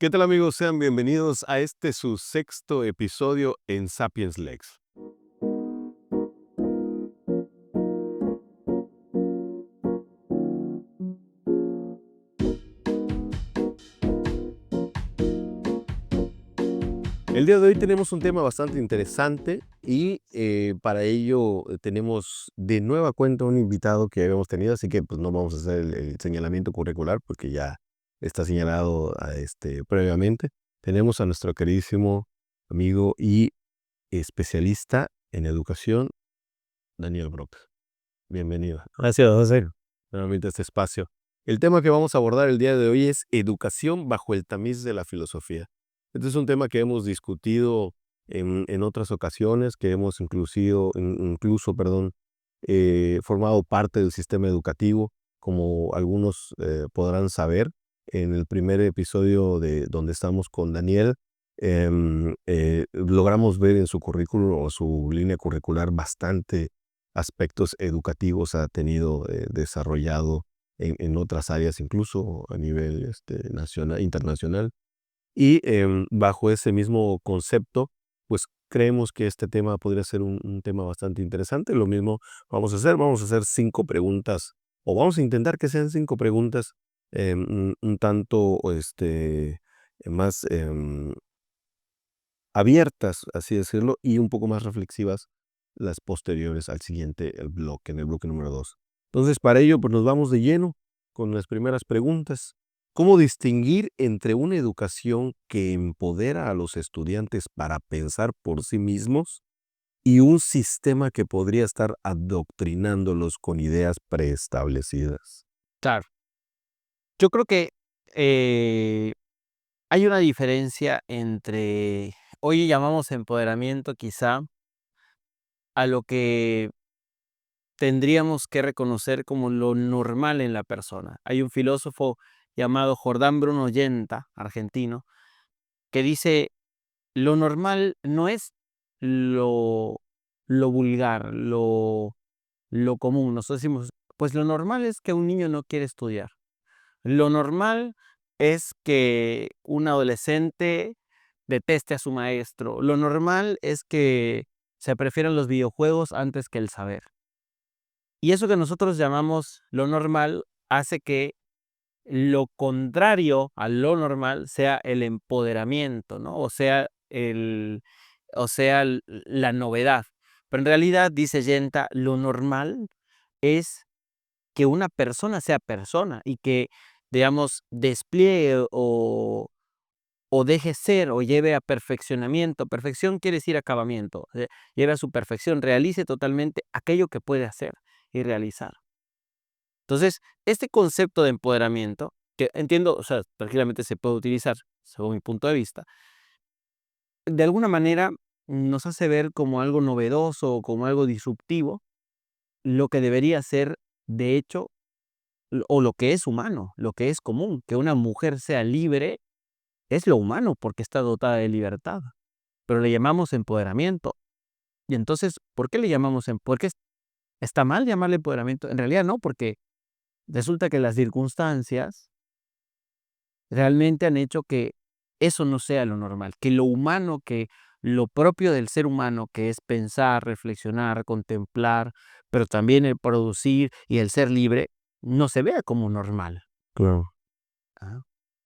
¿Qué tal, amigos? Sean bienvenidos a este su sexto episodio en Sapiens Lex. El día de hoy tenemos un tema bastante interesante y para ello tenemos de nueva cuenta un invitado que habíamos tenido, así que pues no vamos a hacer el señalamiento curricular porque ya está señalado previamente. Tenemos a nuestro queridísimo amigo y especialista en educación, Daniel Brock. Bienvenido Gracias, José. nuevamente a este espacio. El tema que vamos a abordar el día de hoy es educación bajo el tamiz de la filosofía. Este es un tema que hemos discutido en otras ocasiones, que hemos incluso formado parte del sistema educativo, como algunos podrán saber. En el primer episodio de donde estamos con Daniel, logramos ver en su currículum o su línea curricular bastante aspectos educativos ha tenido desarrollado en otras áreas, incluso a nivel nacional, internacional. Y bajo ese mismo concepto, pues creemos que este tema podría ser un tema bastante interesante. Lo mismo vamos a hacer 5 preguntas, o vamos a intentar que sean 5 preguntas un tanto más abiertas, así decirlo, y un poco más reflexivas las posteriores al siguiente bloque, en el bloque número 2. Entonces, para ello, pues nos vamos de lleno con las primeras preguntas. ¿Cómo distinguir entre una educación que empodera a los estudiantes para pensar por sí mismos y un sistema que podría estar adoctrinándolos con ideas preestablecidas? Claro. Yo creo que hay una diferencia entre, hoy llamamos empoderamiento quizá, a lo que tendríamos que reconocer como lo normal en la persona. Hay un filósofo llamado Jordán Bruno Yenta, argentino, que dice, lo normal no es lo, lo vulgar, lo común. Nosotros decimos, pues lo normal es que un niño no quiere estudiar. Lo normal es que un adolescente deteste a su maestro. Lo normal es que se prefieran los videojuegos antes que el saber. Y eso que nosotros llamamos lo normal hace que lo contrario a lo normal sea el empoderamiento, ¿no? La novedad. Pero en realidad, dice Yenta, lo normal es que una persona sea persona y que, digamos, despliegue o deje ser o lleve a perfeccionamiento. Perfección quiere decir acabamiento. Lleve a su perfección, realice totalmente aquello que puede hacer y realizar. Entonces, este concepto de empoderamiento, que entiendo, o sea, tranquilamente se puede utilizar, según mi punto de vista, de alguna manera nos hace ver como algo novedoso o como algo disruptivo, lo que debería ser, de hecho, o lo que es humano, lo que es común. Que una mujer sea libre es lo humano porque está dotada de libertad, pero le llamamos empoderamiento. Y entonces, ¿por qué le llamamos ¿por qué está mal llamarle empoderamiento? En realidad no, porque resulta que las circunstancias realmente han hecho que eso no sea lo normal, que lo humano, que lo propio del ser humano, que es pensar, reflexionar, contemplar, pero también el producir y el ser libre, no se vea como normal. Claro, Ah.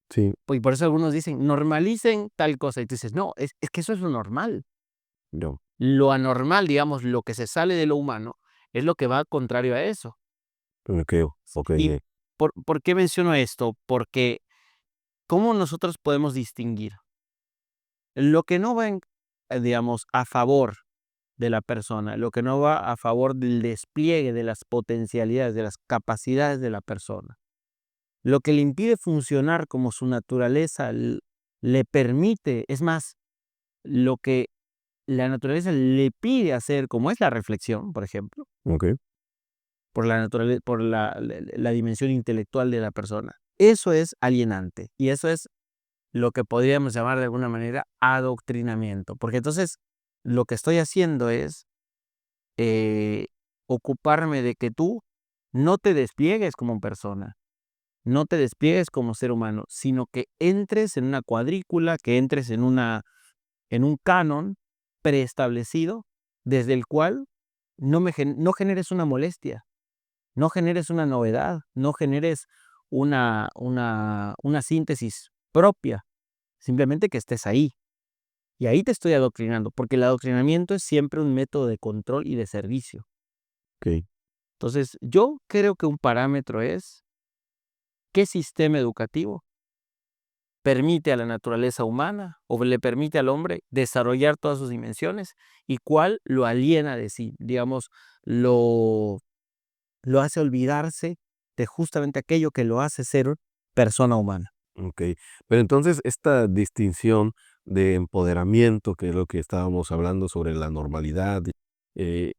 sí, Y por eso algunos dicen, normalicen tal cosa. Y tú dices, no, es que eso es lo normal. yo, Lo anormal, digamos, lo que se sale de lo humano, es lo que va contrario a eso. ok, ok, ¿Y por qué menciono esto? Porque ¿cómo nosotros podemos distinguir lo que no va, digamos, a favor de la persona, lo que no va a favor del despliegue de las potencialidades, de las capacidades de la persona, lo que le impide funcionar como su naturaleza le permite, es más, lo que la naturaleza le pide hacer, como es la reflexión, por ejemplo, ok, por la dimensión intelectual de la persona? Eso es alienante y eso es lo que podríamos llamar de alguna manera adoctrinamiento, porque entonces lo que estoy haciendo es ocuparme de que tú no te despliegues como persona, no te despliegues como ser humano, sino que entres en una cuadrícula, que entres en un canon preestablecido, desde el cual no generes una molestia, no generes una novedad, no generes una síntesis propia, simplemente que estés ahí. Y ahí te estoy adoctrinando, porque el adoctrinamiento es siempre un método de control y de servicio. Ok. Entonces, yo creo que un parámetro es qué sistema educativo permite a la naturaleza humana o le permite al hombre desarrollar todas sus dimensiones y cuál lo aliena de sí, digamos, lo hace olvidarse de justamente aquello que lo hace ser persona humana. Ok, pero entonces esta distinción de empoderamiento, que es lo que estábamos hablando sobre la normalidad, eh,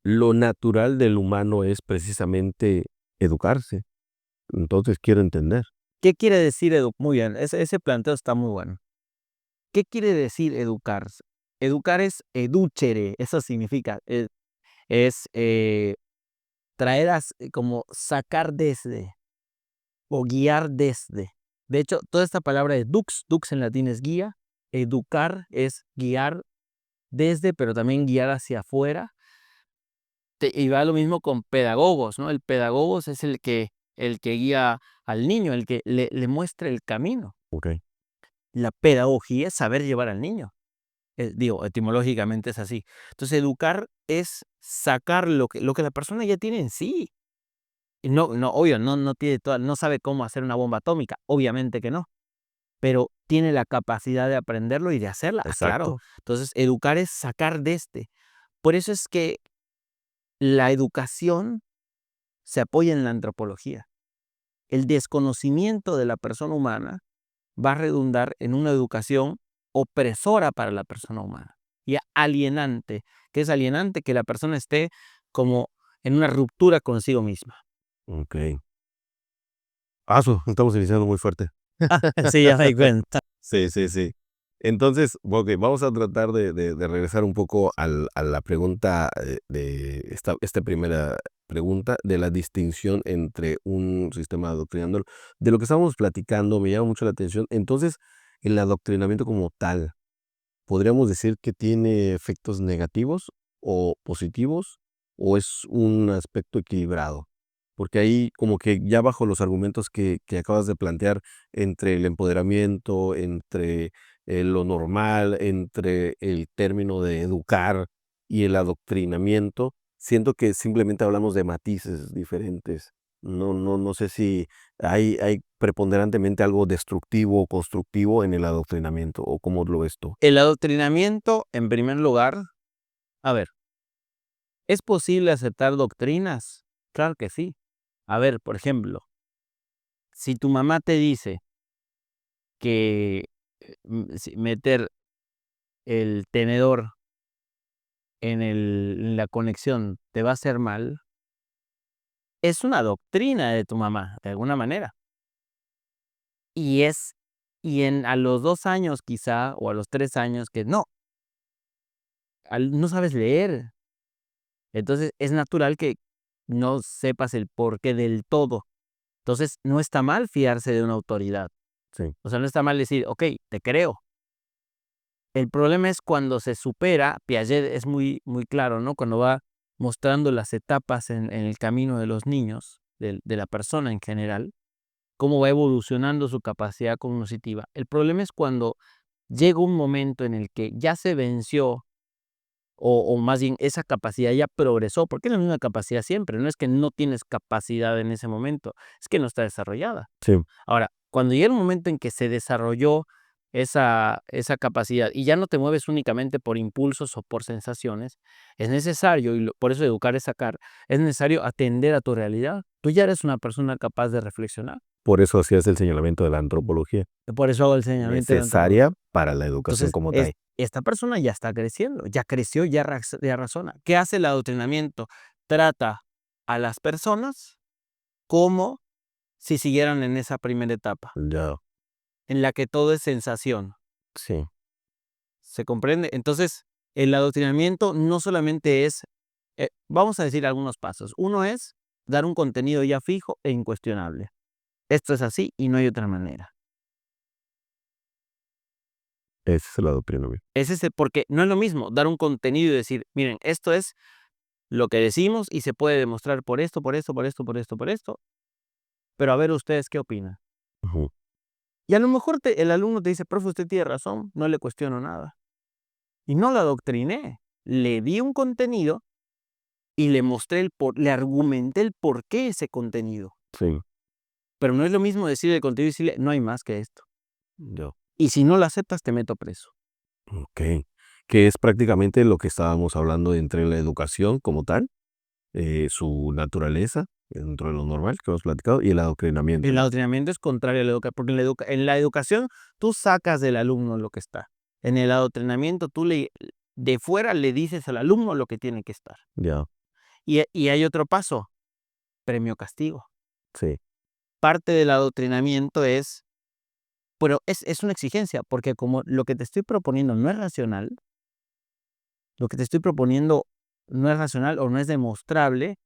lo natural del humano es precisamente educarse. Entonces quiero entender. ¿Qué quiere decir Muy bien, ese planteo está muy bueno. ¿Qué quiere decir educar? Educar es educere, eso significa, traer como sacar desde o guiar desde. De hecho, toda esta palabra de dux en latín es guía, educar es guiar desde, pero también guiar hacia afuera. Y va lo mismo con pedagogos, ¿no? El pedagogos es el que guía al niño, el que le muestra el camino. Ok, La pedagogía es saber llevar al niño. Digo, etimológicamente es así. Entonces, educar es sacar lo que la persona ya tiene en sí. Y obvio, no tiene no sabe cómo hacer una bomba atómica, obviamente que no, pero tiene la capacidad de aprenderlo y de hacerla. Claro. exacto. Entonces, educar es sacar de este. Por eso es que la educación se apoya en la antropología. El desconocimiento de la persona humana va a redundar en una educación opresora para la persona humana y alienante. ¿Qué es alienante? Que la persona esté como en una ruptura consigo misma. Ok. Estamos iniciando muy fuerte. Sí, ya me di cuenta. Sí, sí, sí. Entonces, ok, vamos a tratar de regresar un poco a la pregunta de esta primera pregunta de la distinción entre un sistema adoctrinador. De lo que estábamos platicando, me llama mucho la atención. Entonces, el adoctrinamiento como tal, ¿podríamos decir que tiene efectos negativos o positivos o es un aspecto equilibrado? Porque ahí como que ya bajo los argumentos que acabas de plantear entre el empoderamiento, entre lo normal, entre el término de educar y el adoctrinamiento, siento que simplemente hablamos de matices diferentes. No sé si hay preponderantemente algo destructivo o constructivo en el adoctrinamiento, ¿o cómo lo ves tú? El adoctrinamiento, en primer lugar, a ver, ¿es posible aceptar doctrinas? Claro que sí. A ver, por ejemplo, si tu mamá te dice que meter el tenedor en la conexión te va a hacer mal, es una doctrina de tu mamá, de alguna manera. Y a los 2 años quizá, o a los 3 años que no, no sabes leer. Entonces es natural que no sepas el porqué del todo. Entonces no está mal fiarse de una autoridad. Sí, O sea, no está mal decir, ok, te creo. El problema es cuando se supera, Piaget es muy, muy claro, ¿no? Cuando va mostrando las etapas en el camino de los niños, de la persona en general, cómo va evolucionando su capacidad cognitiva. El problema es cuando llega un momento en el que ya se venció, o más bien esa capacidad ya progresó, porque es la misma capacidad siempre, no es que no tienes capacidad en ese momento, es que no está desarrollada. sí. Ahora, cuando llega el momento en que se desarrolló esa capacidad y ya no te mueves únicamente por impulsos o por sensaciones, es necesario, y por eso educar es sacar, es necesario atender a tu realidad. Tú ya eres una persona capaz de reflexionar. Por eso hacías el señalamiento de la antropología, Por eso hago el señalamiento de la antropología. necesaria para la educación Entonces, como tal. esta persona ya está creciendo, ya creció, ya razona. ¿Qué hace el adoctrinamiento? Trata a las personas como si siguieran en esa primera etapa, Ya, en la que todo es sensación. sí, ¿Se comprende? Entonces, el adoctrinamiento no solamente es, vamos a decir algunos pasos. Uno es dar un contenido ya fijo e incuestionable. Esto es así y no hay otra manera. Ese es el adoctrinamiento. Porque no es lo mismo dar un contenido y decir, miren, esto es lo que decimos y se puede demostrar por esto, por esto, por esto, por esto, por esto, pero a ver ustedes qué opinan. Ujú. Y a lo mejor el alumno te dice, profe, usted tiene razón, no le cuestiono nada. Y no lo adoctriné, le di un contenido y le argumenté el por qué ese contenido. Sí, Pero no es lo mismo decirle el contenido y decirle, no hay más que esto. ya. Y si no lo aceptas, te meto preso. Ok. Que es prácticamente lo que estábamos hablando entre la educación como tal, su naturaleza, dentro de lo normal que hemos platicado, y el adoctrinamiento, El ¿no? adoctrinamiento es contrario a la educación, porque en la educación tú sacas del alumno lo que está. En el adoctrinamiento de fuera le dices al alumno lo que tiene que estar. Ya, Y hay otro paso, premio-castigo. sí. Parte del adoctrinamiento pero es una exigencia, porque como lo que te estoy proponiendo no es racional, lo que te estoy proponiendo no es racional o no es demostrable,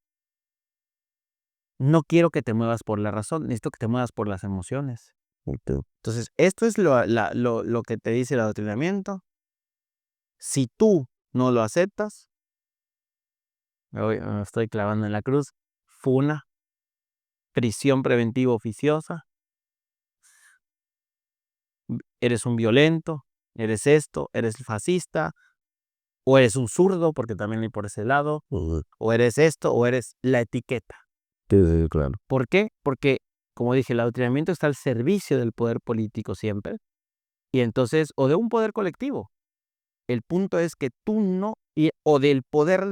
no quiero que te muevas por la razón, necesito que te muevas por las emociones. Ok. Entonces, esto es lo que te dice el adoctrinamiento. Si tú no lo aceptas, me estoy clavando en la cruz, funa, prisión preventiva oficiosa, eres un violento, eres esto, eres fascista, o eres un zurdo, porque también hay por ese lado, Ujú. o eres esto, o eres la etiqueta. Sí, sí, claro. ¿Por qué? Porque, como dije, el adoctrinamiento está al servicio del poder político siempre, y entonces, o de un poder colectivo. El punto es que tú no, o del poder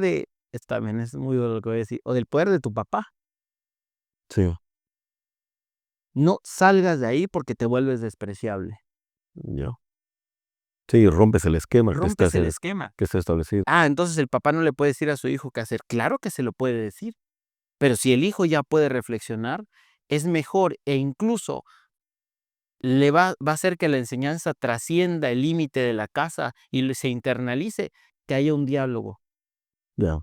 también es muy duro lo que voy a decir, o del poder de tu papá. Sí, No salgas de ahí porque te vuelves despreciable. ya. Sí, rompes el esquema Rompes el esquema. que está establecido. Entonces el papá no le puede decir a su hijo qué hacer. Claro que se lo puede decir, pero si el hijo ya puede reflexionar, es mejor e incluso va a hacer que la enseñanza trascienda el límite de la casa y se internalice, que haya un diálogo. Ya.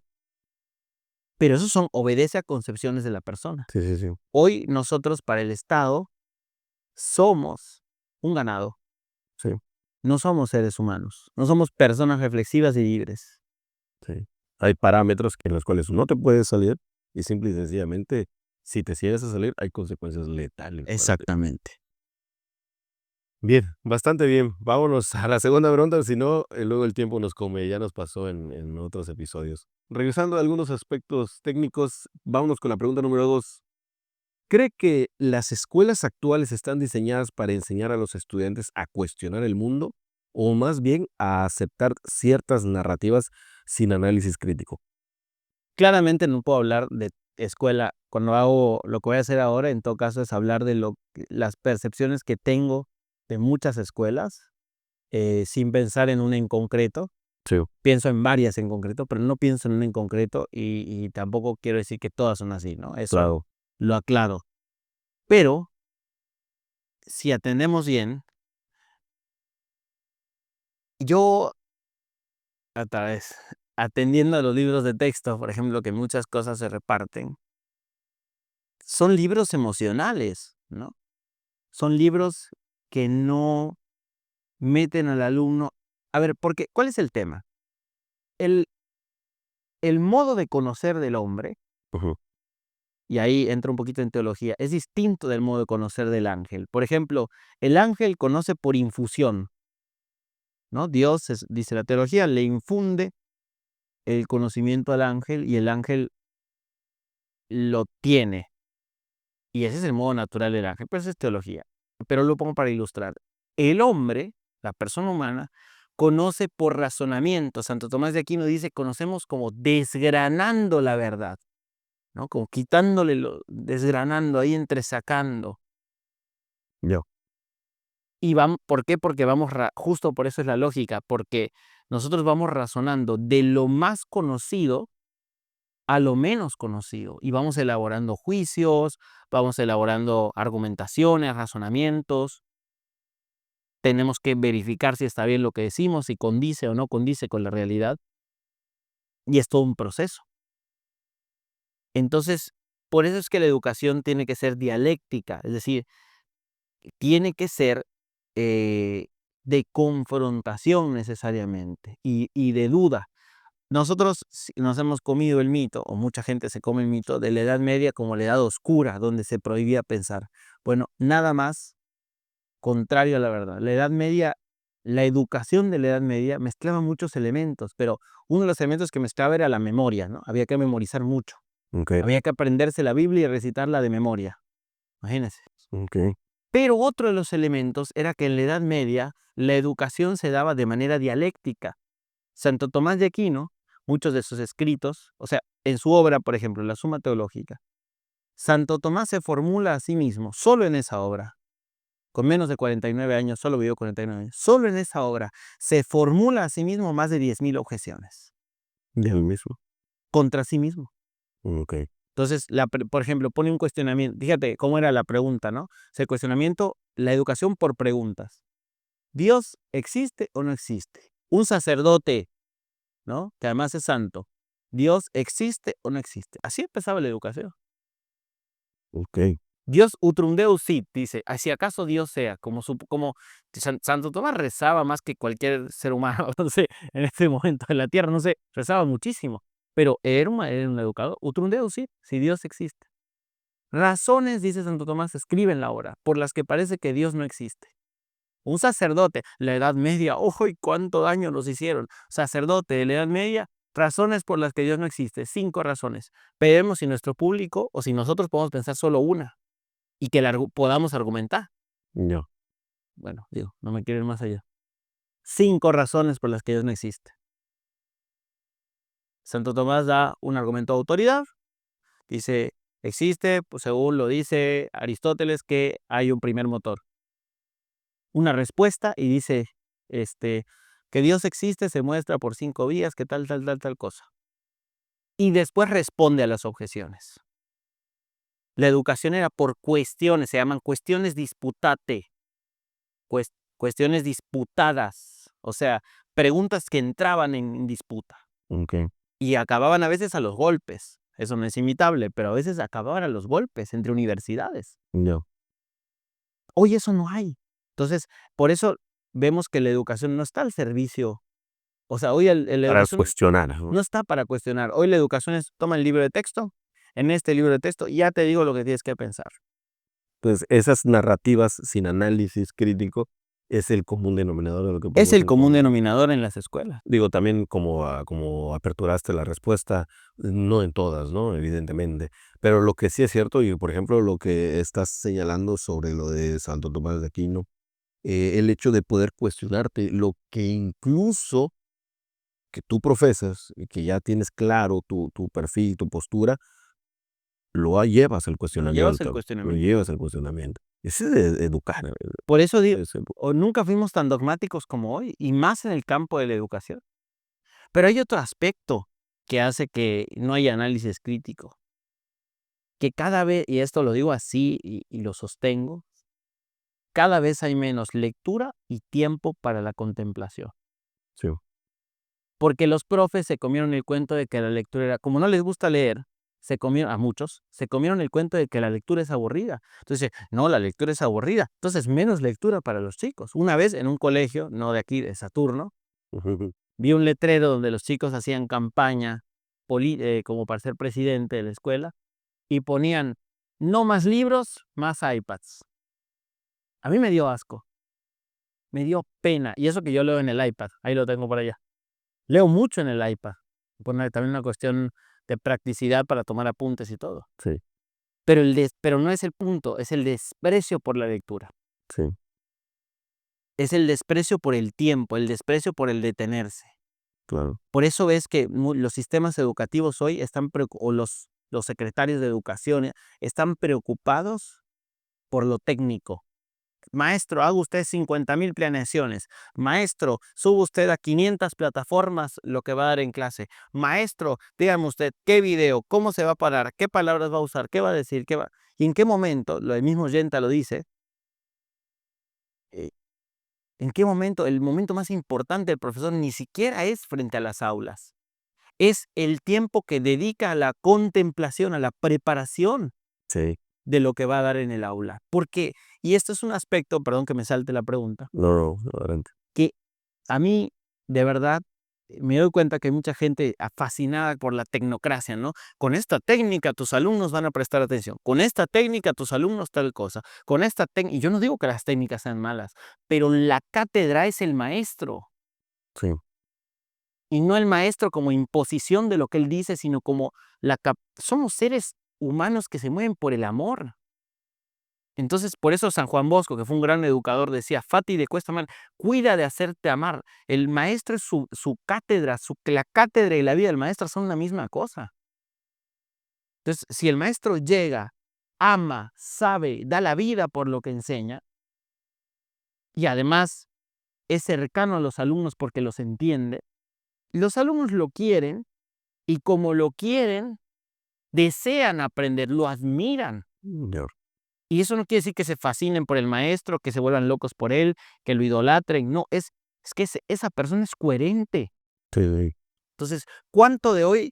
Pero obedece a concepciones de la persona. Sí, sí, sí. Hoy nosotros para el Estado somos un ganado. Sí, No somos seres humanos, no somos personas reflexivas y libres. sí. Hay parámetros en los cuales no te puedes salir y simple y sencillamente, si te ciegas a salir, hay consecuencias letales para ti. Exactamente. Bien, bastante bien. Vámonos a la segunda pregunta, si no, luego el tiempo nos come, ya nos pasó en otros episodios. Regresando a algunos aspectos técnicos, vámonos con la pregunta número 2. ¿Cree que las escuelas actuales están diseñadas para enseñar a los estudiantes a cuestionar el mundo o más bien a aceptar ciertas narrativas sin análisis crítico? Claramente no puedo hablar de escuela. Cuando hago lo que voy a hacer ahora, en todo caso, es hablar de las percepciones que tengo de muchas escuelas, sin pensar en una en concreto. Sí, Pienso en varias en concreto, pero no pienso en una en concreto y tampoco quiero decir que todas son así, ¿no? Eso claro. lo aclaro. Pero si atendemos bien, yo otra vez, atendiendo a los libros de texto, por ejemplo, que muchas cosas se reparten, son libros emocionales, ¿no? Son libros que no meten al alumno. A ver, porque, ¿cuál es el tema? El, el modo de conocer del hombre, Ujú. y ahí entra un poquito en teología, es distinto del modo de conocer del ángel. Por ejemplo, el ángel conoce por infusión, ¿no? Dios, dice la teología, le infunde el conocimiento al ángel y el ángel lo tiene. Y ese es el modo natural del ángel, pero eso es teología. Pero lo pongo para ilustrar. El hombre, la persona humana, conoce por razonamiento. Santo Tomás de Aquino dice, conocemos como desgranando la verdad, ¿no? Como desgranando, ahí entresacando. Ya, ¿Por qué? Porque justo por eso es la lógica, porque nosotros vamos razonando de lo más conocido a lo menos conocido y vamos elaborando juicios, vamos elaborando argumentaciones, razonamientos. Tenemos que verificar si está bien lo que decimos, si condice o no condice con la realidad, y es todo un proceso. Entonces, Por eso es que la educación tiene que ser dialéctica, es decir, tiene que ser de confrontación necesariamente y de duda. Nosotros nos hemos comido el mito, o mucha gente se come el mito, de la Edad Media como la Edad Oscura, donde se prohibía pensar. Bueno, nada más contrario a la verdad. La Edad Media, la educación de la Edad Media mezclaba muchos elementos, pero uno de los elementos que mezclaba era la memoria, ¿no? Había que memorizar mucho. Okay. Había que aprenderse la Biblia y recitarla de memoria. Imagínense. Okay. Pero otro de los elementos era que en la Edad Media la educación se daba de manera dialéctica. Santo Tomás de Aquino, muchos de sus escritos, o sea, en su obra, por ejemplo, la Suma Teológica, Santo Tomás se formula a sí mismo, solo en esa obra, con menos de 49 años, solo vivió 49 años, solo en esa obra se formula a sí mismo más de 10.000 objeciones Del mismo. contra sí mismo. Okay. Entonces, por ejemplo, pone un cuestionamiento, fíjate cómo era la pregunta, ¿no? O sea, el cuestionamiento, la educación por preguntas. ¿Dios existe o no existe? Un sacerdote, ¿no? Que además es santo. ¿Dios existe o no existe? Así empezaba la educación. Okay. Dios utrum Deus sit, dice, si acaso Dios sea, como Santo Tomás rezaba más que cualquier ser humano, no sé, en este momento en la tierra, no sé, rezaba muchísimo, pero era un educador, utrum Deus sit, si Dios existe. Razones, dice Santo Tomás, escribe en la obra, por las que parece que Dios no existe. Un sacerdote, la Edad Media, ¡ojo! ¿Y cuánto daño nos hicieron? Sacerdote de la Edad Media, razones por las que Dios no existe, 5 razones. Veremos si nuestro público o si nosotros podemos pensar solo una y que podamos argumentar. Ya. Bueno, digo, no me quiero ir más allá. 5 razones por las que Dios no existe. Santo Tomás da un argumento de autoridad, dice, existe, pues según lo dice Aristóteles, que hay un primer motor. Una respuesta y dice, que Dios existe se muestra por 5 vías, que tal, tal, tal, tal cosa. Y después responde a las objeciones. La educación era por cuestiones, se llaman cuestiones disputate, cuestiones disputadas, o sea, preguntas que entraban en disputa Okay. y acababan a veces a los golpes. Eso no es imitable, pero a veces acababan a los golpes entre universidades. Ya. Hoy eso no hay. Entonces, por eso vemos que la educación no está al servicio. O sea, hoy la Para educación cuestionar, ¿no? no está para cuestionar. Hoy la educación es, toma el libro de texto, en este libro de texto ya te digo lo que tienes que pensar. Entonces, esas narrativas sin análisis crítico es el común denominador de lo que Es podemos el común encontrar. denominador en las escuelas. Digo, también como aperturaste la respuesta, no en todas, ¿no? Evidentemente. Pero lo que sí es cierto, y por ejemplo, lo que estás señalando sobre lo de Santo Tomás de Aquino, el hecho de poder cuestionarte lo que incluso que tú profesas y que ya tienes claro tu perfil, tu postura, llevas al Lo llevas el cuestionamiento, lo cuestionamiento. llevas al cuestionamiento. Ese es educar. Por eso digo, Es nunca fuimos tan dogmáticos como hoy, y más en el campo de la educación. Pero hay otro aspecto que hace que no haya análisis crítico, que cada vez, y esto lo digo así y lo sostengo, cada vez hay menos lectura y tiempo para la contemplación. sí. Porque los profes se comieron el cuento de que la lectura era, como no les gusta leer, a muchos, se comieron el cuento de que la lectura es aburrida. Entonces, no, la lectura es aburrida. Entonces, menos lectura para los chicos. Una vez en un colegio, no de aquí, de Saturno, Ujú. vi un letrero donde los chicos hacían campaña como para ser presidente de la escuela y ponían, no más libros, más iPads. A mí me dio asco, me dio pena. Y eso que yo leo en el iPad, ahí lo tengo por allá. Leo mucho en el iPad, también una cuestión de practicidad para tomar apuntes y todo. Sí, Pero no es el punto, es el desprecio por la lectura. sí, Es el desprecio por el tiempo, el desprecio por el detenerse. claro. Por eso ves que los sistemas educativos hoy o los secretarios de educación están preocupados por lo técnico. Maestro, haga usted 50,000 planeaciones. Maestro, suba usted a 500 plataformas lo que va a dar en clase. Maestro, dígame usted qué video, cómo se va a parar, qué palabras va a usar, qué va a decir, y en qué momento, el mismo Yenta lo dice, eh, en qué momento, el momento más importante del profesor ni siquiera es frente a las aulas. es el tiempo que dedica a la contemplación, a la preparación Sí. de lo que va a dar en el aula. Porque, y esto es un aspecto, perdón que me salte la pregunta, No, adelante. que a mí, de verdad, me doy cuenta que hay mucha gente fascinada por la tecnocracia, ¿no? Con esta técnica tus alumnos van a prestar atención, con esta técnica tus alumnos tal cosa, con esta técnica, y yo no digo que las técnicas sean malas, pero la cátedra es el maestro, Sí. y no el maestro como imposición de lo que él dice, sino como somos seres humanos que se mueven por el amor. Entonces, por eso San Juan Bosco, que fue un gran educador, decía, Fati de Cuesta Mal, cuida de hacerte amar. El maestro es su cátedra, la cátedra y la vida del maestro son la misma cosa. Entonces, si el maestro llega, ama, sabe, da la vida por lo que enseña, y además es cercano a los alumnos porque los entiende, los alumnos lo quieren, y como lo quieren, desean aprender, lo admiran. Ya. Y eso no quiere decir que se fascinen por el maestro, que se vuelvan locos por él, que lo idolatren. No, es que esa persona es coherente. Sí. Entonces, ¿cuánto de hoy,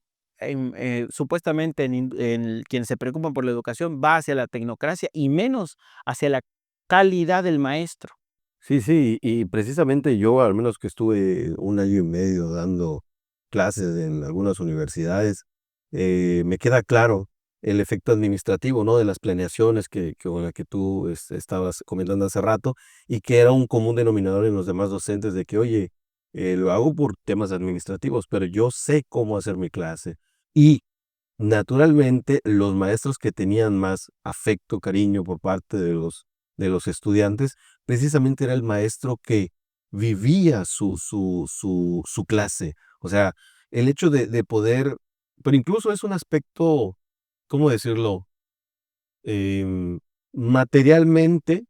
supuestamente en quienes se preocupan por la educación, va hacia la tecnocracia y menos hacia la calidad del maestro? Sí, y precisamente yo, al menos que estuve 1 año y medio dando clases en algunas universidades, me queda claro el efecto administrativo, ¿no? De las planeaciones con la que tú estabas comentando hace rato, y que era un común denominador en los demás docentes de que, oye, lo hago por temas administrativos, pero yo sé cómo hacer mi clase. Y naturalmente, los maestros que tenían más afecto, cariño por parte de los estudiantes, precisamente era el maestro que vivía su clase. O sea, el hecho de poder, pero incluso es un aspecto, ¿cómo decirlo? Em, materialmente,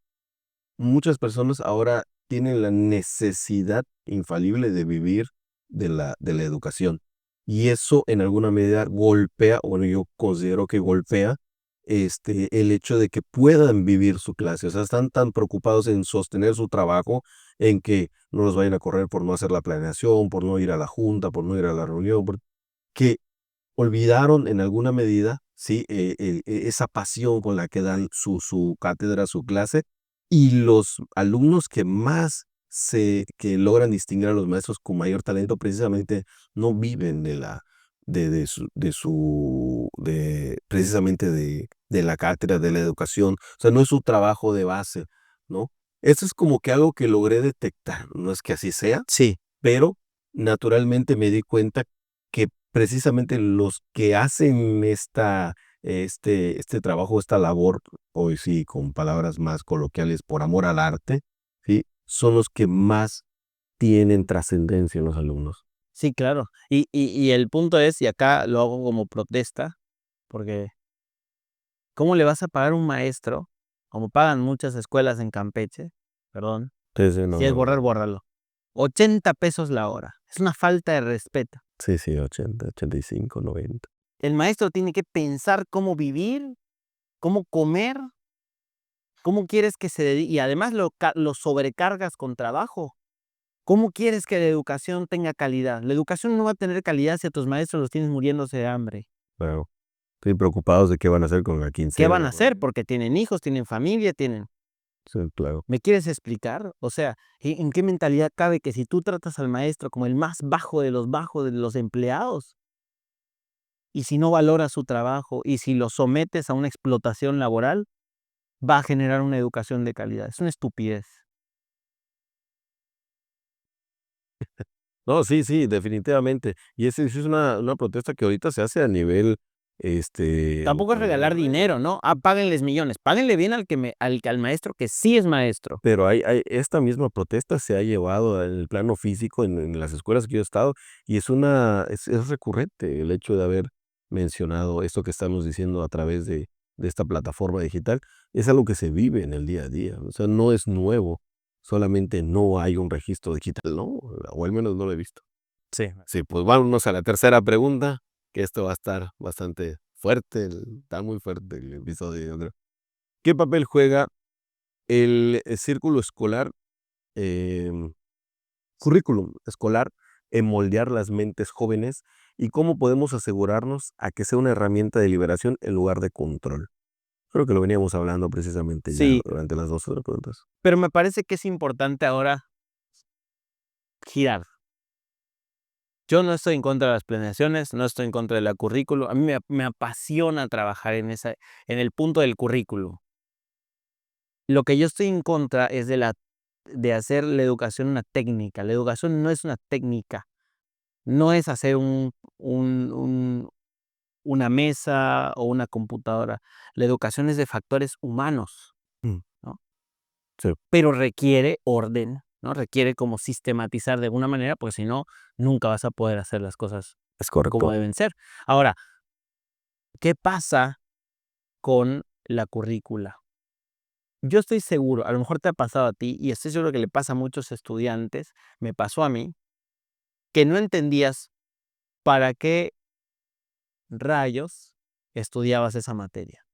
muchas personas ahora tienen la necesidad infalible de vivir de la educación. Y eso en alguna medida golpea, bueno, yo considero que golpea el hecho de que puedan vivir su clase. O sea, están tan preocupados en sostener su trabajo, en que no los vayan a correr por no hacer la planeación, por no ir a la junta, por no ir a la reunión, que olvidaron en alguna medida, ¿sí? Esa pasión con la que dan su cátedra, su clase, y los alumnos que más que logran distinguir a los maestros con mayor talento, precisamente no viven precisamente de la cátedra, de la educación. O sea, no es su trabajo de base, ¿no? Eso es como que algo que logré detectar, no es que así sea, Sí. pero naturalmente me di cuenta que precisamente los que hacen este trabajo, esta labor, hoy sí, con palabras más coloquiales, por amor al arte, ¿sí? Son los que más tienen trascendencia en los alumnos. Sí, claro. Y el punto es, y acá lo hago como protesta, porque ¿cómo le vas a pagar a un maestro, como pagan muchas escuelas en Campeche? Perdón, Sí, sí, no, si es no, borrar, no. bórralo. 80 pesos la hora. Es una falta de respeto. Sí, sí, 80, 85, 90. El maestro tiene que pensar cómo vivir, cómo comer, cómo quieres que se dedique, y además lo sobrecargas con trabajo. ¿Cómo quieres que la educación tenga calidad? La educación no va a tener calidad si a tus maestros los tienes muriéndose de hambre. Claro. Estoy preocupados de qué van a hacer con la ¿Qué quincena. van a hacer? Porque tienen hijos, tienen familia, tienen... Sí, claro. ¿Me quieres explicar? O sea, ¿en qué mentalidad cabe que si tú tratas al maestro como el más bajo de los bajos de los empleados, y si no valoras su trabajo, y si lo sometes a una explotación laboral, va a generar una educación de calidad? Es una estupidez. No, sí, sí, definitivamente. Y esa es una protesta que ahorita se hace a nivel, Tampoco es regalar dinero, ¿no? Páguenles millones. Páguenle bien al maestro que sí es maestro. pero hay esta misma protesta se ha llevado al plano físico en las escuelas que yo he estado, y es recurrente el hecho de haber mencionado esto que estamos diciendo a través de esta plataforma digital. Es algo que se vive en el día a día, o sea, no es nuevo, solamente no hay un registro digital, ¿no? O al menos no lo he visto. Sí. Sí, pues vámonos a la tercera pregunta, que esto va a estar bastante fuerte, está muy fuerte el episodio, yo creo. ¿Qué papel juega el círculo escolar, em, currículum escolar en moldear las mentes jóvenes y cómo podemos asegurarnos a que sea una herramienta de liberación en lugar de control. Creo que lo veníamos hablando precisamente ya Sí, durante las 2 otras preguntas. pero me parece que es importante ahora girar. Yo no estoy en contra de las planeaciones, no estoy en contra de la currículo. A mí me apasiona trabajar en el punto del currículo. Lo que yo estoy en contra es de hacer la educación una técnica. La educación no es una técnica, no es hacer una mesa o una computadora. La educación es de factores humanos, Mm, ¿no? sí, Pero requiere orden, ¿no? Requiere como sistematizar de alguna manera, porque si no, nunca vas a poder hacer las cosas es como correcto. deben ser. Ahora, ¿qué pasa con la currícula? Yo estoy seguro, a lo mejor te ha pasado a ti, y estoy seguro que le pasa a muchos estudiantes, me pasó a mí, que no entendías para qué rayos estudiabas esa materia.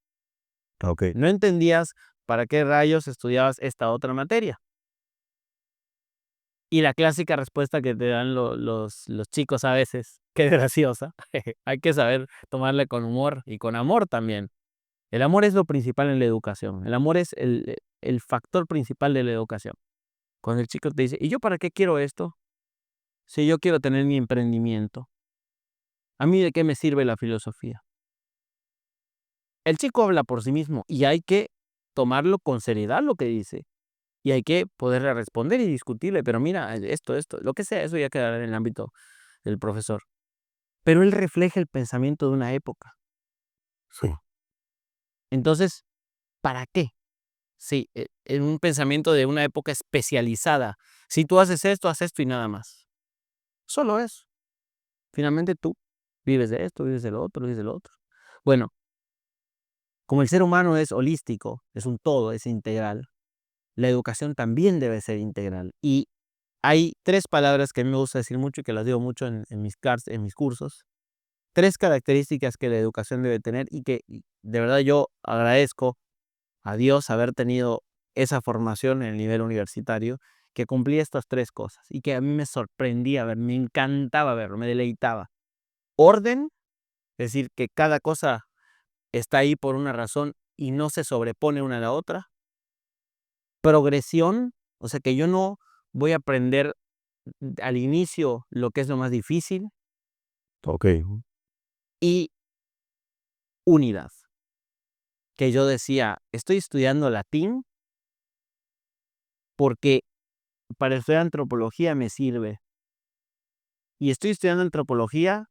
Okey. No entendías para qué rayos estudiabas esta otra materia. Y la clásica respuesta que te dan los chicos a veces, qué graciosa, hay que saber tomarla con humor y con amor también. El amor es lo principal en la educación. El amor es el factor principal de la educación. Cuando el chico te dice: "¿Y yo para qué quiero esto? Si yo quiero tener mi emprendimiento, ¿a mí de qué me sirve la filosofía?". El chico habla por sí mismo y hay que tomarlo con seriedad lo que dice, y hay que poderle responder y discutirle, pero mira, esto, lo que sea, eso ya quedará en el ámbito del profesor. Pero él refleja el pensamiento de una época. Sí, Entonces, ¿para qué? Sí, en un pensamiento de una época especializada. Si tú haces esto y nada más. Solo eso. Finalmente tú vives de esto, vives de lo otro, vives de lo otro. Bueno, como el ser humano es holístico, es un todo, es integral, la educación también debe ser integral. Y hay 3 palabras que a mí me gusta decir mucho y que las digo mucho en mis cursos. 3 características que la educación debe tener y que de verdad yo agradezco a Dios haber tenido esa formación en el nivel universitario, que cumplía estas 3 cosas y que a mí me sorprendía ver, me encantaba verlo, me deleitaba. Orden, es decir, que cada cosa está ahí por una razón y no se sobrepone una a la otra. Progresión, o sea, que yo no voy a aprender al inicio lo que es lo más difícil. okey. Y unidad, que yo decía, estoy estudiando latín porque para estudiar antropología me sirve. Y estoy estudiando antropología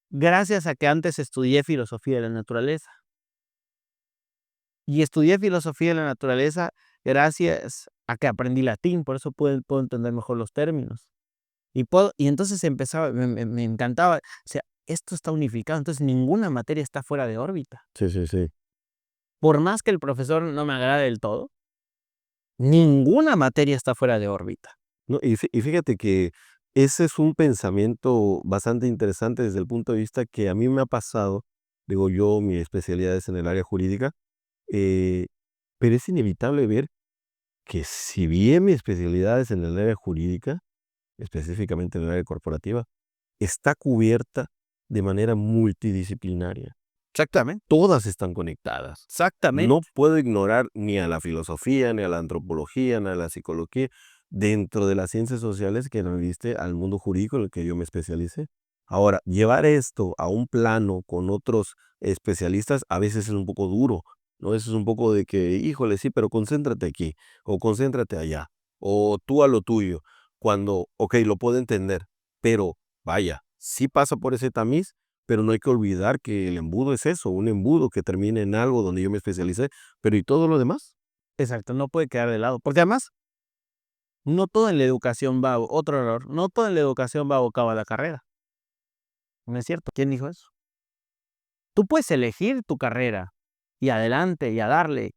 gracias a que antes estudié filosofía de la naturaleza. Y estudié filosofía de la naturaleza gracias a que aprendí latín, por eso puedo entender mejor los términos. Y entonces empezaba, me encantaba, o sea, esto está unificado, entonces ninguna materia está fuera de órbita. Sí, sí, sí. Por más que el profesor no me agrade del todo, ninguna materia está fuera de órbita. No, y fíjate que ese es un pensamiento bastante interesante desde el punto de vista que a mí me ha pasado, digo yo, mi especialidad es en el área jurídica, eh, pero es inevitable ver que si bien mi especialidad es en el área jurídica, específicamente en el área corporativa, está cubierta de manera multidisciplinaria. Exactamente, Todas están conectadas. No exactamente. puedo ignorar ni a la filosofía, ni a la antropología, ni a la psicología, dentro de las ciencias sociales que me diste al mundo jurídico en el que yo me especialicé. Ahora, llevar esto a un plano con otros especialistas a veces es un poco duro, ¿no? Eso es un poco de que, híjole, sí, pero concéntrate aquí, o concéntrate allá, o tú a lo tuyo, cuando, ok, lo puedo entender, pero vaya, sí pasa por ese tamiz, pero no hay que olvidar que el embudo es eso, un embudo que termine en algo donde yo me especialicé, pero ¿y todo lo demás? Exacto, no puede quedar de lado, porque además no todo en la educación va otro error, no todo en la educación va abocado a la carrera, ¿no es cierto? ¿Quién dijo eso? Tú puedes elegir tu carrera y adelante y a darle,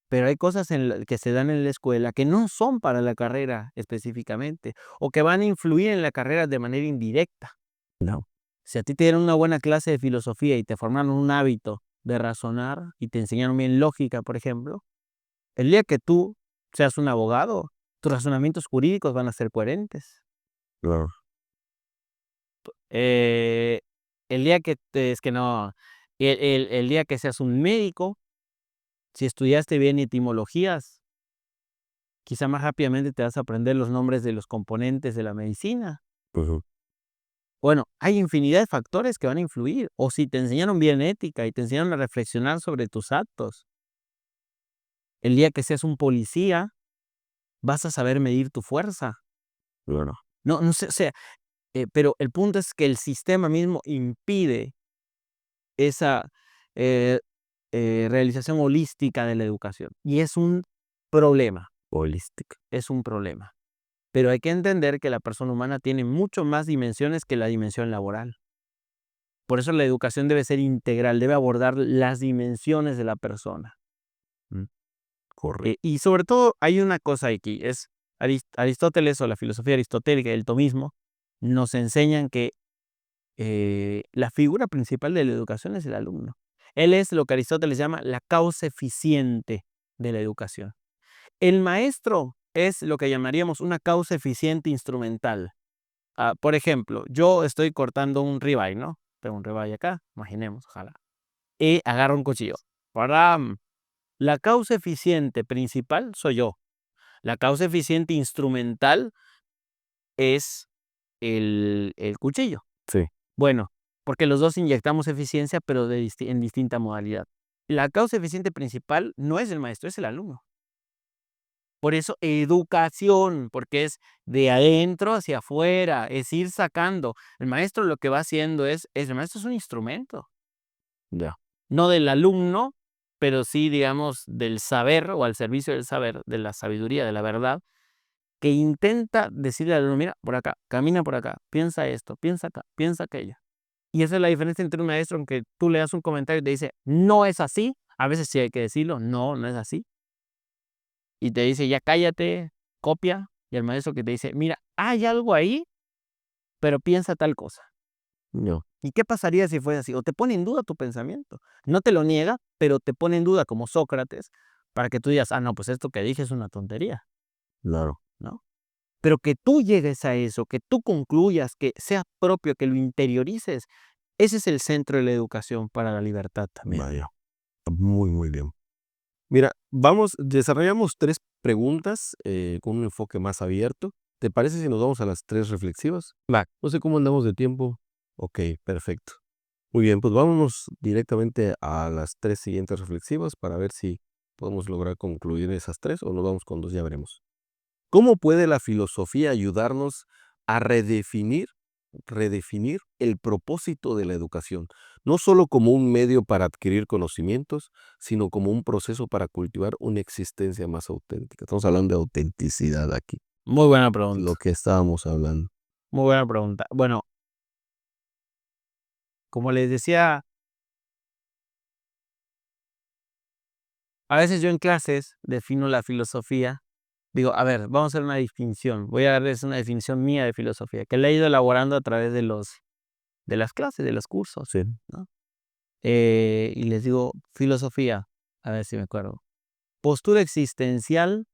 pero hay cosas que se dan en la escuela que no son para la carrera específicamente o que van a influir en la carrera de manera indirecta. No. Si a ti te dieron una buena clase de filosofía y te formaron un hábito de razonar y te enseñaron bien lógica, por ejemplo, el día que tú seas un abogado, tus razonamientos jurídicos van a ser coherentes. Claro. Eh, el día que es que no, el día que seas un médico, si estudiaste bien etimologías, quizá más rápidamente te vas a aprender los nombres de los componentes de la medicina. Ujú. Bueno, hay infinidad de factores que van a influir. O si te enseñaron bien ética y te enseñaron a reflexionar sobre tus actos, el día que seas un policía, vas a saber medir tu fuerza. Claro. No sé, o sea, pero el punto es que el sistema mismo impide esa eh, realización holística de la educación. Y es un problema, Holística. es un problema. Pero hay que entender que la persona humana tiene mucho más dimensiones que la dimensión laboral. Por eso la educación debe ser integral, debe abordar las dimensiones de la persona. Mm, correcto. Y sobre todo hay una cosa aquí, es Aristóteles o la filosofía aristotélica, el tomismo, nos enseñan que la figura principal de la educación es el alumno. Él es lo que Aristóteles llama la causa eficiente de la educación. El maestro es lo que llamaríamos una causa eficiente instrumental. Por ejemplo, yo estoy cortando un ribeye, ¿no? Tengo un ribeye acá, imaginemos, ojalá. Y agarro un cuchillo. ¡Param! La causa eficiente principal soy yo. La causa eficiente instrumental es el cuchillo. Sí. Bueno, porque los dos inyectamos eficiencia, pero en distinta modalidad. La causa eficiente principal no es el maestro, es el alumno. Por eso, educación, porque es de adentro hacia afuera, es ir sacando. El maestro lo que va haciendo el maestro es un instrumento, Ya. no del alumno, pero sí, digamos, del saber o al servicio del saber, de la sabiduría, de la verdad, que intenta decirle al alumno, mira, por acá, camina por acá, piensa esto, piensa acá, piensa aquello. Y esa es la diferencia entre un maestro, aunque tú le das un comentario y te dice, no es así, a veces sí hay que decirlo, no, no es así. Y te dice, ya cállate, copia. Y el maestro que te dice, mira, hay algo ahí, pero piensa tal cosa. No. ¿Y qué pasaría si fuese así? O te pone en duda tu pensamiento. No te lo niega, pero te pone en duda como Sócrates para que tú digas, no, pues esto que dije es una tontería, Claro. ¿no? Pero que tú llegues a eso, que tú concluyas, que sea propio, que lo interiorices, ese es el centro de la educación para la libertad también. Vaya. Muy, muy bien. Mira, desarrollamos 3 preguntas con un enfoque más abierto. ¿Te parece si nos vamos a las 3 reflexivas? Va. No sé cómo andamos de tiempo. Ok, perfecto. Muy bien, pues vámonos directamente a las 3 siguientes reflexivas para ver si podemos lograr concluir esas 3 o nos vamos con 2, ya veremos. ¿Cómo puede la filosofía ayudarnos a redefinir el propósito de la educación? No solo como un medio para adquirir conocimientos, sino como un proceso para cultivar una existencia más auténtica. Estamos hablando de autenticidad aquí, Muy buena pregunta. lo que estábamos hablando. Muy buena pregunta. Bueno, como les decía, a veces yo en clases defino la filosofía. Digo, a ver, vamos a hacer una distinción. Voy a darles una definición mía de filosofía, que la he ido elaborando a través de las clases, de los cursos, Sí. ¿no? Y les digo, filosofía, a ver si me acuerdo. Postura existencial,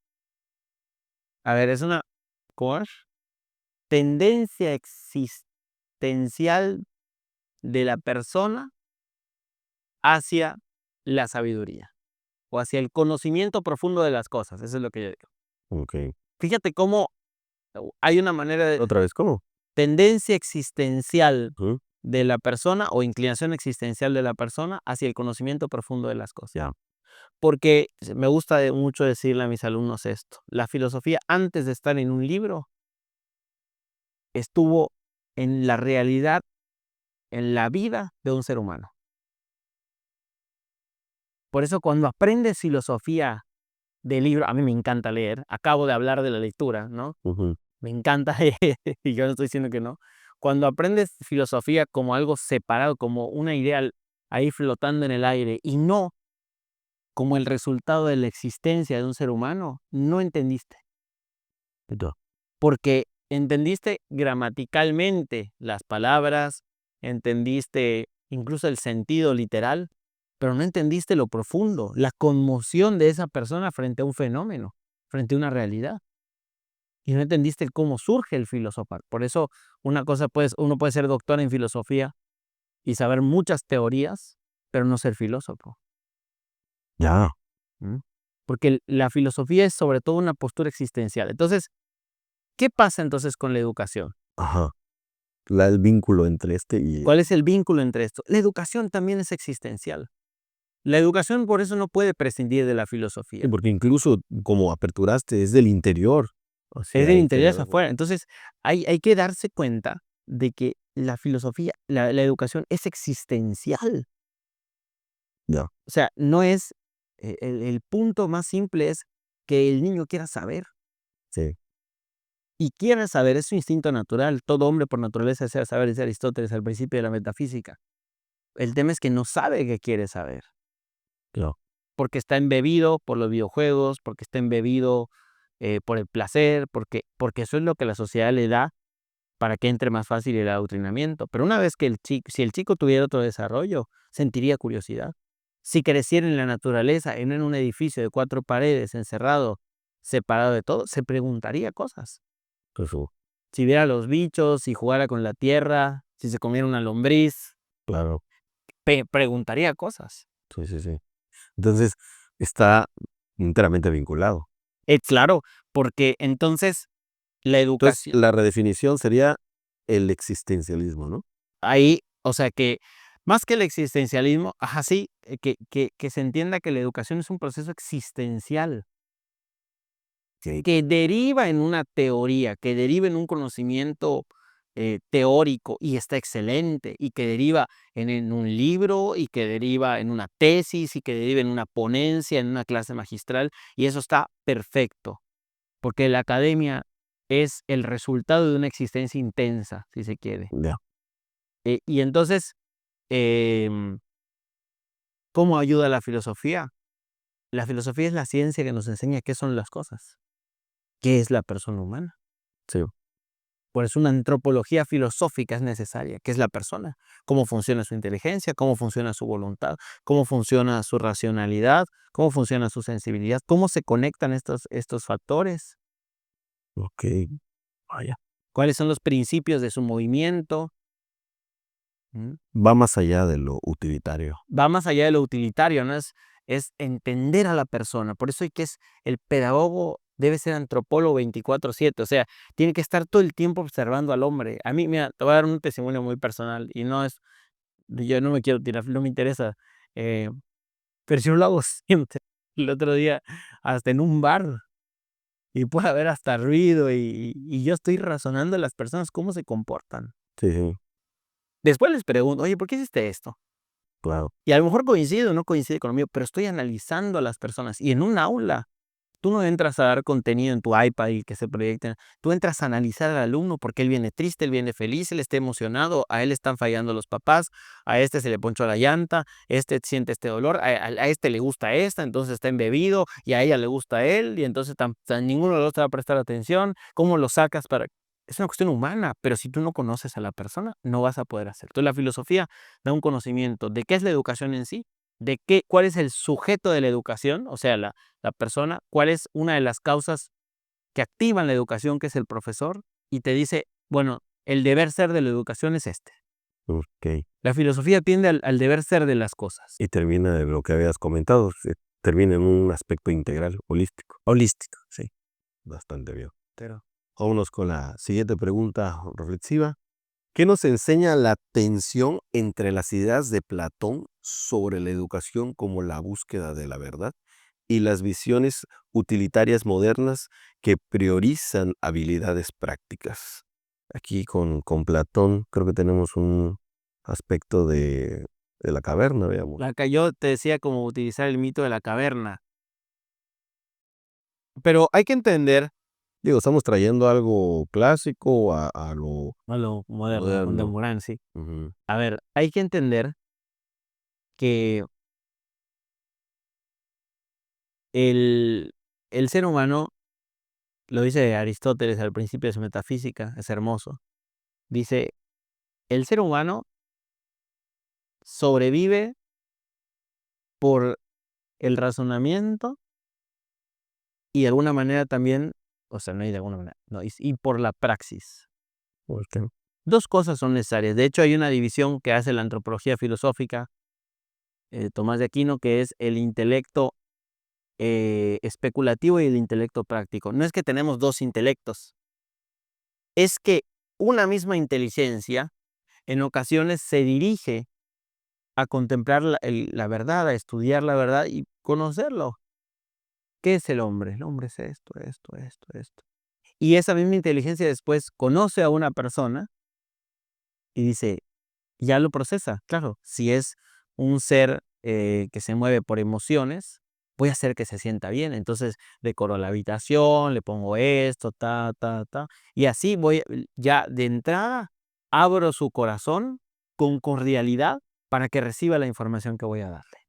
a ver, es una ¿cómo es? Tendencia existencial de la persona hacia la sabiduría o hacia el conocimiento profundo de las cosas. Eso es lo que yo digo. Ok. Fíjate cómo hay una manera de ¿Otra vez cómo? tendencia existencial Ujú. de la persona o inclinación existencial de la persona hacia el conocimiento profundo de las cosas. Ya. Porque me gusta mucho decirle a mis alumnos esto. La filosofía, antes de estar en un libro, estuvo en la realidad, en la vida de un ser humano. Por eso cuando aprendes filosofía de libro, a mí me encanta leer, acabo de hablar de la lectura, ¿no? Ujú. Me encanta leer, y yo no estoy diciendo que no. Cuando aprendes filosofía como algo separado, como una idea ahí flotando en el aire, y no como el resultado de la existencia de un ser humano, no entendiste. Ya. Porque entendiste gramaticalmente las palabras, entendiste incluso el sentido literal, pero no entendiste lo profundo, la conmoción de esa persona frente a un fenómeno, frente a una realidad. y no entendiste el cómo surge el filosofar. Por eso uno puede ser doctor en filosofía y saber muchas teorías, pero no ser filósofo. Ya. ¿Mm? Porque la filosofía es sobre todo una postura existencial. Entonces, ¿qué pasa entonces con la educación? Ajá. El vínculo entre este y... ¿Cuál es el vínculo entre esto? La educación también es existencial. La educación por eso no puede prescindir de la filosofía. Porque incluso como aperturaste, es del interior. O Es sea, del hay interior que... hacia afuera. Entonces, hay que darse cuenta de que la filosofía, la educación es existencial. Ya. O sea, no es, el punto más simple es que el niño quiera saber. Sí. Y quiere saber, es su instinto natural. Todo hombre por naturaleza desea saber, dice Aristóteles al principio de la metafísica. El tema es que no sabe que quiere saber, Claro. porque está embebido por los videojuegos, porque está embebido por el placer, porque eso es lo que la sociedad le da para que entre más fácil el adoctrinamiento. Pero una vez que si el chico tuviera otro desarrollo, sentiría curiosidad. Si creciera en la naturaleza, en un edificio de 4 paredes, encerrado, separado de todo, se preguntaría cosas. Eso. Si viera los bichos, si jugara con la tierra, si se comiera una lombriz, Claro. preguntaría cosas. Sí, sí, sí. Entonces, está enteramente vinculado. Claro, porque entonces la Entonces, educación, la redefinición sería el existencialismo, ¿no? ahí, o sea que más que el existencialismo, ajá, sí, que se entienda que la educación es un proceso existencial, Sí. que deriva en una teoría, que deriva en un conocimiento teórico y está excelente, y que deriva en un libro, y que deriva en una tesis, y que deriva en una ponencia, en una clase magistral, y eso está perfecto, porque la academia es el resultado de una existencia intensa, si se quiere. Ya. Y entonces, em, ¿cómo ayuda la filosofía? La filosofía es la ciencia que nos enseña qué son las cosas, qué es la persona humana. Sí. Por eso una antropología filosófica es necesaria, qué es la persona, cómo funciona su inteligencia, cómo funciona su voluntad, cómo funciona su racionalidad, cómo funciona su sensibilidad, cómo se conectan estos factores, Ok. Vaya. cuáles son los principios de su movimiento. ¿Mm? Va más allá de lo utilitario. Va más allá de lo utilitario, ¿no? Es entender a la persona. Por eso el pedagogo debe ser antropólogo 24/7, o sea, tiene que estar todo el tiempo observando al hombre. A mí, mira, te voy a dar un testimonio muy personal y yo no me quiero tirar, no me interesa, eh, pero yo lo hago siempre. El otro día, hasta en un bar, y puede haber hasta ruido y yo estoy razonando a las personas cómo se comportan. Sí, sí, Después les pregunto: "Oye, ¿por qué hiciste esto?". claro. Y a lo mejor coincide o no coincide con lo mío, pero estoy analizando a las personas. Y en un aula, tú no entras a dar contenido en tu iPad y que se proyecten. Tú entras a analizar al alumno porque él viene triste, él viene feliz, él está emocionado, a él le están fallando los papás, a este se le ponchó la llanta, este siente este dolor, a este le gusta esta, entonces está embebido, y a ella le gusta a él, y entonces ninguno de los dos te va a prestar atención. ¿Cómo lo sacas para...? Es una cuestión humana, pero si tú no conoces a la persona, no vas a poder hacer. Entonces la filosofía da un conocimiento de qué es la educación en sí, cuál es el sujeto de la educación, o sea, la persona, cuál es una de las causas que activan la educación, que es el profesor, y te dice, bueno, el deber ser de la educación es este. Ok. La filosofía tiende al deber ser de las cosas. Y termina de lo que habías comentado. Termina en un aspecto integral, holístico. Holístico, sí. Bastante bien. Pero Vámonos con la siguiente pregunta reflexiva. ¿Qué nos enseña la tensión entre las ideas de Platón sobre la educación como la búsqueda de la verdad y las visiones utilitarias modernas que priorizan habilidades prácticas? Aquí con Platón creo que tenemos un aspecto de la caverna, veamos. yo te decía cómo utilizar el mito de la caverna. Pero hay que entender Digo, estamos trayendo algo clásico a lo a lo moderno, moderno. contemporáneo, sí. Ujú. A ver, hay que entender que el, el ser humano, lo dice Aristóteles al principio de su metafísica, es hermoso. Dice, el ser humano sobrevive por el razonamiento y de alguna manera también, o sea, no hay de alguna manera, no, y por la praxis. Ok. Dos cosas son necesarias. De hecho, hay una división que hace la antropología filosófica, Tomás de Aquino, que es el intelecto especulativo y el intelecto práctico. No es que tenemos dos intelectos, es que una misma inteligencia en ocasiones se dirige a contemplar la verdad, a estudiar la verdad y conocerlo. ¿Qué es el hombre? El hombre es esto, esto, esto, esto. Y esa misma inteligencia después conoce a una persona y dice, ya lo procesa. Claro, si es un ser que se mueve por emociones, voy a hacer que se sienta bien. Entonces decoro la habitación, le pongo esto, y así voy, ya de entrada, abro su corazón con cordialidad para que reciba la información que voy a darle.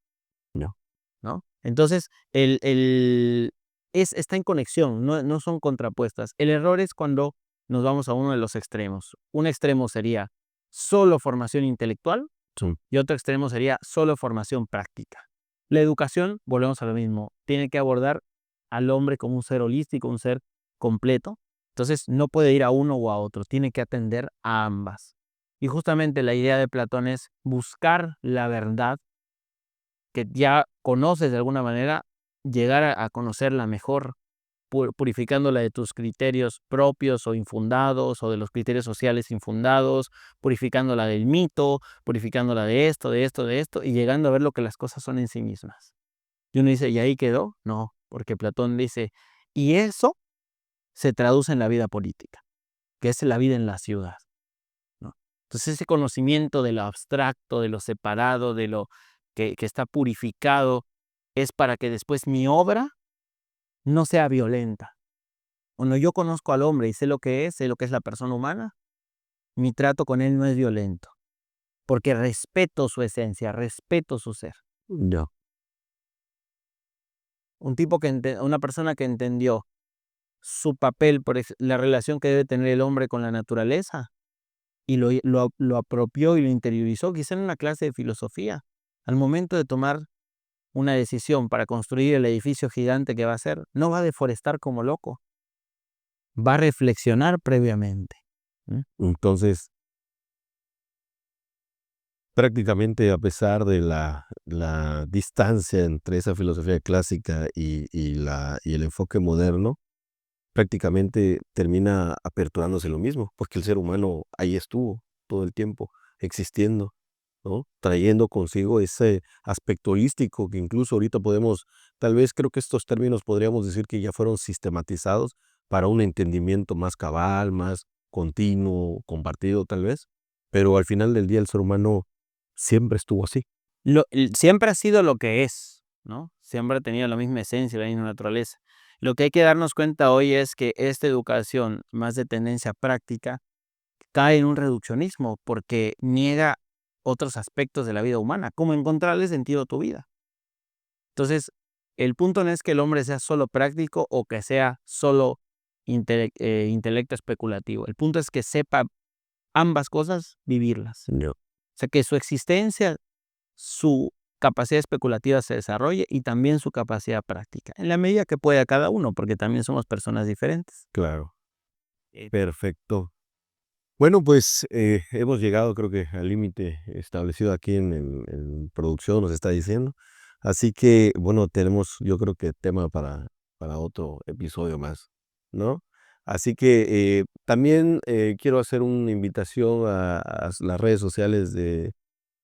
No. ¿No? Entonces, está en conexión, no son contrapuestas. El error es cuando nos vamos a uno de los extremos. Un extremo sería solo formación intelectual Sí. y otro extremo sería solo formación práctica. La educación, volvemos a lo mismo, tiene que abordar al hombre como un ser holístico, un ser completo. Entonces, no puede ir a uno o a otro, tiene que atender a ambas. Y justamente la idea de Platón es buscar la verdad que ya conoces de alguna manera, llegar a conocerla mejor, purificándola de tus criterios propios o infundados, o de los criterios sociales infundados, purificándola del mito, purificándola de esto, de esto, de esto, y llegando a ver lo que las cosas son en sí mismas. Y uno dice, ¿y ahí quedó? No, porque Platón dice, y eso se traduce en la vida política, que es la vida en la ciudad, ¿no? Entonces ese conocimiento de lo abstracto, de lo separado, de lo que está purificado, es para que después mi obra no sea violenta. Cuando yo conozco al hombre y sé lo que es la persona humana, mi trato con él no es violento, porque respeto su esencia, respeto su ser. No. Una persona que entendió su papel, la relación que debe tener el hombre con la naturaleza, y lo apropió y lo interiorizó, quizá en una clase de filosofía, al momento de tomar una decisión para construir el edificio gigante que va a hacer, no va a deforestar como loco, va a reflexionar previamente. Entonces, prácticamente a pesar de la distancia entre esa filosofía clásica y el enfoque moderno, prácticamente termina aperturándose lo mismo, porque el ser humano ahí estuvo todo el tiempo existiendo, ¿no? Trayendo consigo ese aspecto holístico que incluso ahorita podemos, tal vez creo que estos términos podríamos decir que ya fueron sistematizados para un entendimiento más cabal, más continuo, compartido tal vez, pero al final del día el ser humano siempre estuvo así. Siempre ha sido lo que es, ¿no? Siempre ha tenido la misma esencia, la misma naturaleza. Lo que hay que darnos cuenta hoy es que esta educación, más de tendencia práctica, cae en un reduccionismo porque niega otros aspectos de la vida humana, como encontrarle sentido a tu vida. Entonces, el punto no es que el hombre sea solo práctico o que sea solo intelecto especulativo. El punto es que sepa ambas cosas, vivirlas. No. O sea, que su existencia, su capacidad especulativa se desarrolle y también su capacidad práctica, en la medida que pueda cada uno, porque también somos personas diferentes. Claro, Eh, perfecto. Bueno, pues hemos llegado creo que al límite establecido aquí en producción, nos está diciendo. Así que, bueno, tenemos yo creo que tema para otro episodio más, ¿no? Así que también quiero hacer una invitación a las redes sociales de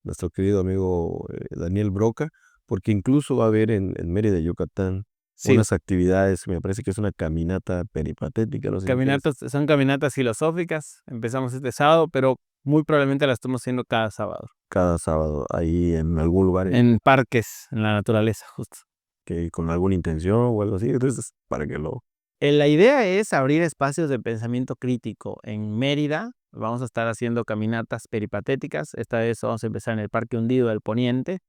nuestro querido amigo Daniel Broca, porque incluso va a haber en Mérida, Yucatán, Sí, unas actividades, me parece que es una caminata peripatética, no sé si quieres. son caminatas filosóficas. Empezamos este sábado, pero muy probablemente las estamos haciendo cada sábado. Cada sábado ahí en algún lugar En parques, en la naturaleza, justo. que con alguna intención o algo así, entonces para que lo... La idea es abrir espacios de pensamiento crítico. En Mérida vamos a estar haciendo caminatas peripatéticas. Esta vez vamos a empezar en el Parque Hundido del Poniente.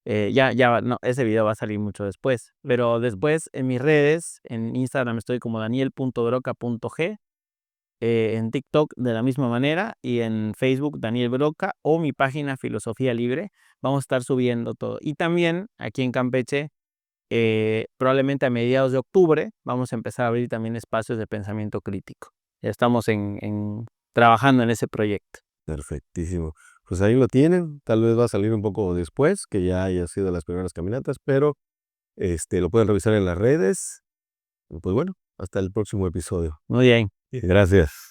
No, ese video va a salir mucho después. Pero después en mis redes, en Instagram estoy como daniel.broca.g, en TikTok de la misma manera y en Facebook Daniel Broca o mi página Filosofía Libre. Vamos a estar subiendo todo. Y también aquí en Campeche probablemente a mediados de octubre vamos a empezar a abrir también espacios de pensamiento crítico. Ya estamos trabajando en ese proyecto. Perfectísimo. Pues ahí lo tienen. Tal vez va a salir un poco después, que ya haya sido las primeras caminatas, pero lo pueden revisar en las redes. Pues bueno, hasta el próximo episodio. Muy bien. Gracias.